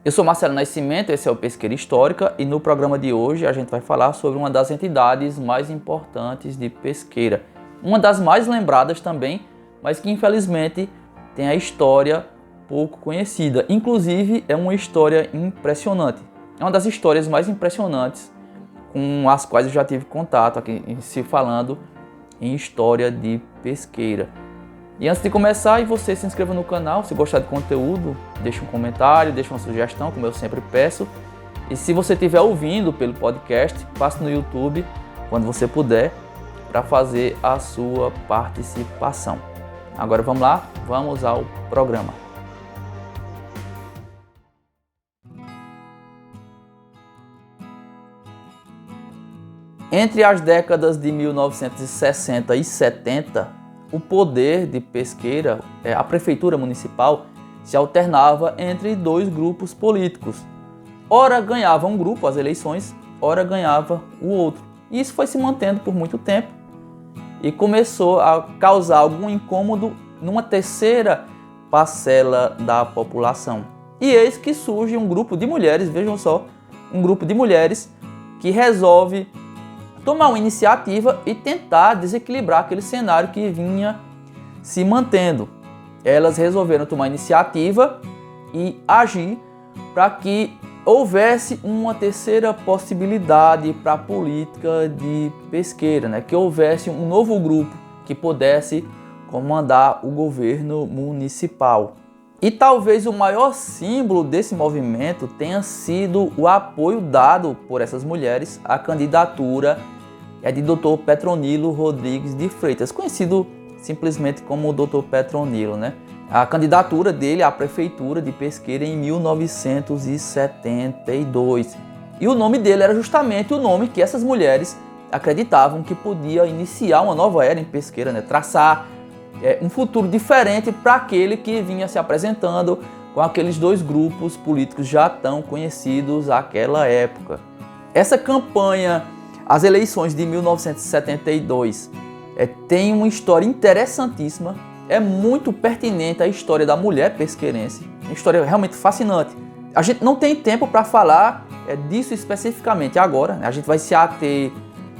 Eu sou Marcelo Nascimento, esse é o Pesqueira Histórica e no programa de hoje a gente vai falar sobre uma das entidades mais importantes de Pesqueira. Uma das mais lembradas também, mas que infelizmente tem a história pouco conhecida. Inclusive é uma história impressionante. É uma das histórias mais impressionantes com as quais eu já tive contato aqui se falando em história de Pesqueira. E antes de começar, você se inscreva no canal, se gostar do conteúdo, deixe um comentário, deixe uma sugestão, como eu sempre peço. E se você estiver ouvindo pelo podcast, passe no YouTube, quando você puder, para fazer a sua participação. Agora vamos lá, vamos ao programa. Entre as décadas de 1960 e 70, o poder de Pesqueira, a prefeitura municipal, se alternava entre dois grupos políticos. Ora ganhava um grupo as eleições, ora ganhava o outro. E isso foi se mantendo por muito tempo e começou a causar algum incômodo numa terceira parcela da população. E eis que surge um grupo de mulheres, vejam só, um grupo de mulheres que resolve tomar uma iniciativa e tentar desequilibrar aquele cenário que vinha se mantendo. Elas resolveram tomar iniciativa e agir para que houvesse uma terceira possibilidade para a política de Pesqueira, que houvesse um novo grupo que pudesse comandar o governo municipal. E talvez o maior símbolo desse movimento tenha sido o apoio dado por essas mulheres à candidatura de Dr. Petronilo Rodrigues de Freitas, conhecido simplesmente como Dr. Petronilo, A candidatura dele à prefeitura de Pesqueira em 1972. E o nome dele era justamente o nome que essas mulheres acreditavam que podia iniciar uma nova era em Pesqueira, traçar um futuro diferente para aquele que vinha se apresentando com aqueles dois grupos políticos já tão conhecidos àquela época. Essa campanha, as eleições de 1972, tem uma história interessantíssima, é muito pertinente à história da mulher pesqueirense, uma história realmente fascinante. A gente não tem tempo para falar disso especificamente agora, a gente vai se ater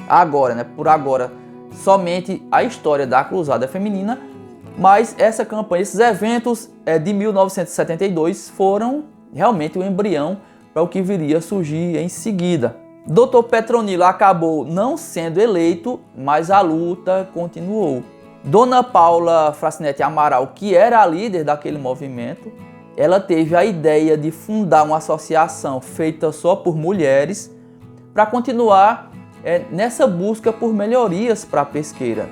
agora, por agora, somente à história da cruzada feminina, mas essa campanha, esses eventos de 1972 foram realmente o embrião para o que viria a surgir em seguida. Dr. Petronilo acabou não sendo eleito, mas a luta continuou. Dona Paula Fracinete Amaral, que era a líder daquele movimento, ela teve a ideia de fundar uma associação feita só por mulheres para continuar nessa busca por melhorias para a Pesqueira,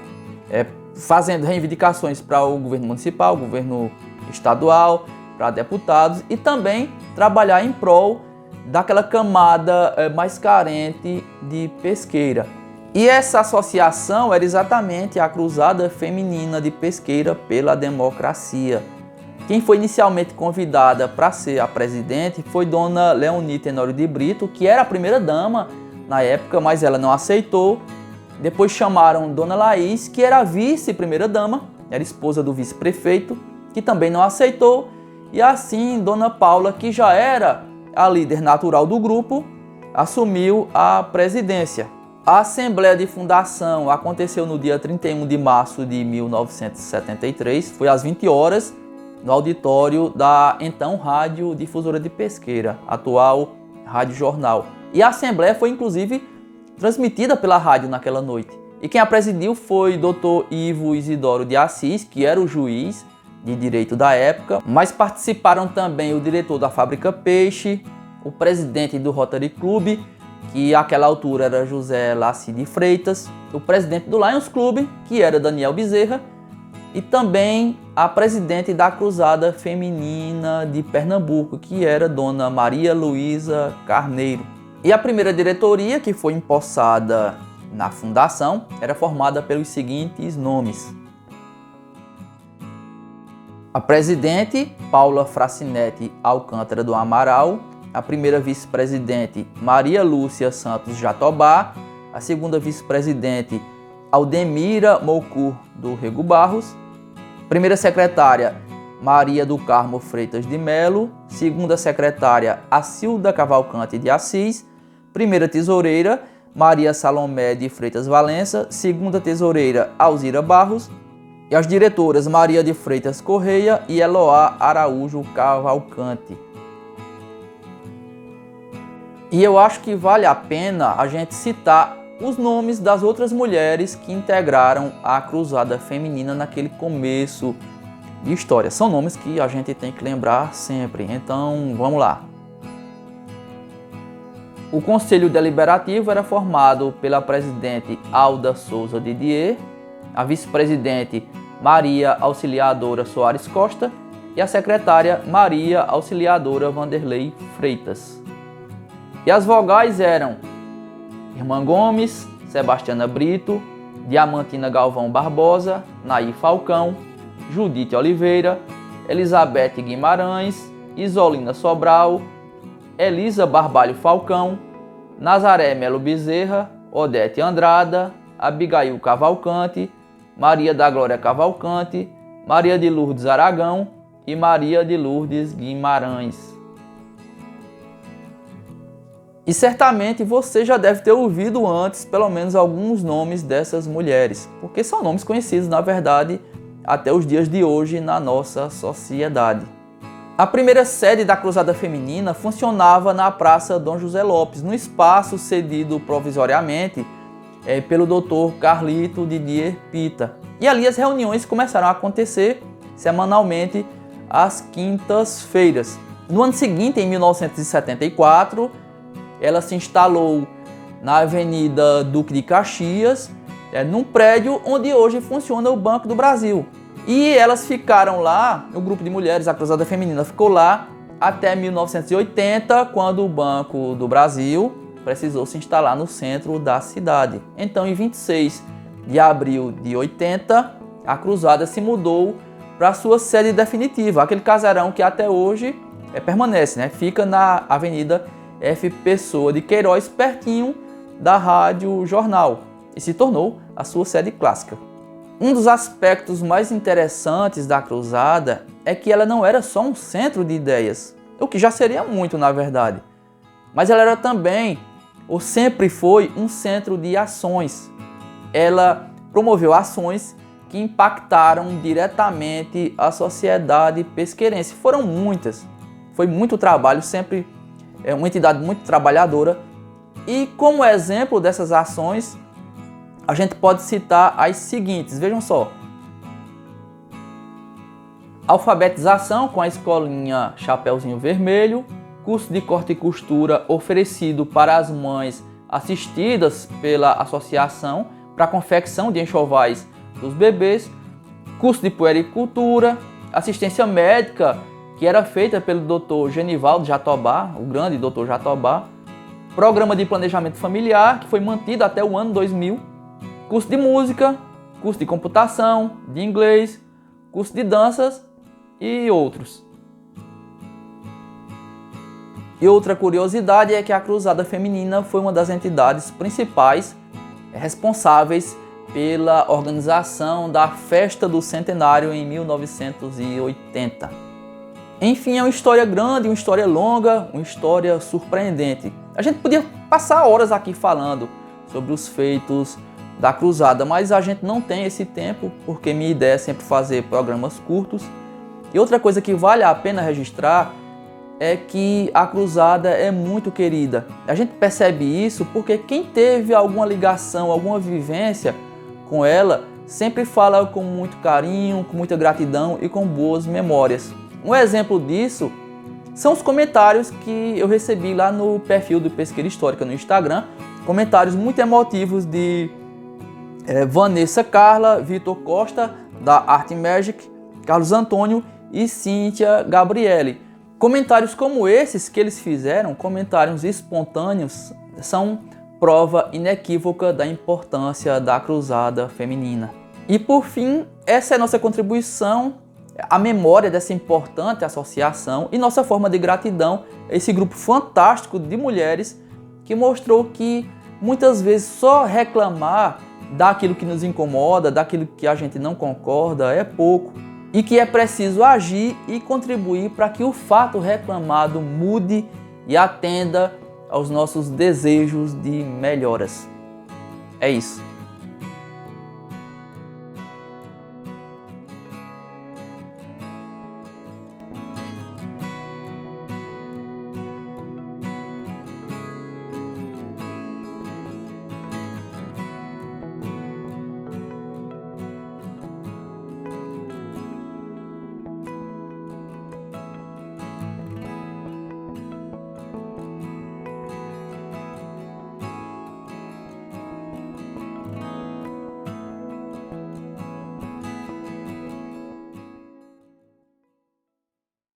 fazendo reivindicações para o governo municipal, o governo estadual, para deputados e também trabalhar em prol daquela camada mais carente de Pesqueira. E essa associação era exatamente a Cruzada Feminina de Pesqueira pela Democracia. Quem foi inicialmente convidada para ser a presidente foi Dona Leoni Tenório de Brito, que era a primeira dama na época, mas ela não aceitou. Depois chamaram Dona Laís, que era a vice-primeira dama, era esposa do vice-prefeito, que também não aceitou. E assim Dona Paula, que já era a líder natural do grupo, assumiu a presidência. A Assembleia de Fundação aconteceu no dia 31 de março de 1973, foi às 20 horas, no auditório da então Rádio Difusora de Pesqueira, atual Rádio Jornal. E a Assembleia foi inclusive transmitida pela rádio naquela noite. E quem a presidiu foi Dr. Ivo Isidoro de Assis, que era o juiz de direito da época, mas participaram também o diretor da Fábrica Peixe, o presidente do Rotary Club, que àquela altura era José Lacide Freitas, o presidente do Lions Club, que era Daniel Bezerra, e também a presidente da Cruzada Feminina de Pernambuco, que era Dona Maria Luísa Carneiro. E a primeira diretoria, que foi empossada na fundação, era formada pelos seguintes nomes: a presidente, Paula Fracinete Alcântara do Amaral, a primeira vice-presidente, Maria Lúcia Santos Jatobá, a segunda vice-presidente, Aldemira Moucur do Rego Barros, primeira secretária, Maria do Carmo Freitas de Melo. Segunda secretária, Acilda Cavalcante de Assis. Primeira tesoureira, Maria Salomé de Freitas Valença. Segunda tesoureira, Alzira Barros. E as diretoras, Maria de Freitas Correia e Eloá Araújo Cavalcante. E eu acho que vale a pena a gente citar os nomes das outras mulheres que integraram a Cruzada Feminina naquele começo de história. São nomes que a gente tem que lembrar sempre. Então, vamos lá. O Conselho Deliberativo era formado pela presidente Alda Souza Didier, a vice-presidente Maria Auxiliadora Soares Costa e a secretária Maria Auxiliadora Vanderlei Freitas. E as vogais eram Irmã Gomes, Sebastiana Brito, Diamantina Galvão Barbosa, Naí Falcão, Judite Oliveira, Elizabeth Guimarães, Isolina Sobral, Elisa Barbalho Falcão, Nazaré Melo Bezerra, Odete Andrada, Abigail Cavalcante, Maria da Glória Cavalcante, Maria de Lourdes Aragão e Maria de Lourdes Guimarães. E certamente você já deve ter ouvido antes pelo menos alguns nomes dessas mulheres, porque são nomes conhecidos, na verdade, até os dias de hoje na nossa sociedade. A primeira sede da Cruzada Feminina funcionava na Praça Dom José Lopes, no espaço cedido provisoriamente pelo Dr. Carlito Didier Pita. E ali as reuniões começaram a acontecer semanalmente às quintas-feiras. No ano seguinte, em 1974, ela se instalou na Avenida Duque de Caxias, num prédio onde hoje funciona o Banco do Brasil. E elas ficaram lá, o grupo de mulheres, a Cruzada Feminina, ficou lá até 1980, quando o Banco do Brasil precisou se instalar no centro da cidade. Então, em 26 de abril de 80, a Cruzada se mudou para sua sede definitiva, aquele casarão que até hoje permanece, né? Fica na Avenida F. Pessoa de Queiroz, pertinho da Rádio Jornal, e se tornou a sua sede clássica. Um dos aspectos mais interessantes da Cruzada é que ela não era só um centro de ideias, o que já seria muito, na verdade, mas ela era também, ou sempre foi, um centro de ações. Ela promoveu ações que impactaram diretamente a sociedade pesqueirense. Foram muitas, foi muito trabalho, sempre é uma entidade muito trabalhadora. E como exemplo dessas ações, a gente pode citar as seguintes, vejam só. Alfabetização com a escolinha Chapeuzinho Vermelho, curso de corte e costura oferecido para as mães assistidas pela associação para confecção de enxovais dos bebês, curso de puericultura, assistência médica que era feita pelo Dr. Genivaldo Jatobá, o grande Dr. Jatobá, programa de planejamento familiar que foi mantido até o ano 2000, curso de música, curso de computação, de inglês, curso de danças e outros. E outra curiosidade é que a Cruzada Feminina foi uma das entidades principais responsáveis pela organização da Festa do Centenário em 1980. Enfim, é uma história grande, uma história longa, uma história surpreendente. A gente podia passar horas aqui falando sobre os feitos da Cruzada, mas a gente não tem esse tempo, porque minha ideia é sempre fazer programas curtos. E outra coisa que vale a pena registrar é que a Cruzada é muito querida. A gente percebe isso porque quem teve alguma ligação, alguma vivência com ela, sempre fala com muito carinho, com muita gratidão e com boas memórias. Um exemplo disso são os comentários que eu recebi lá no perfil do Pesqueira Histórica no Instagram, comentários muito emotivos de Vanessa Carla, Vitor Costa, da Art Magic, Carlos Antônio e Cíntia Gabriele. Comentários como esses que eles fizeram, comentários espontâneos, são prova inequívoca da importância da Cruzada Feminina. E por fim, essa é a nossa contribuição, a memória dessa importante associação e nossa forma de gratidão a esse grupo fantástico de mulheres que mostrou que muitas vezes só reclamar daquilo que nos incomoda, daquilo que a gente não concorda é pouco. e que é preciso agir e contribuir para que o fato reclamado mude e atenda aos nossos desejos de melhoras. É isso.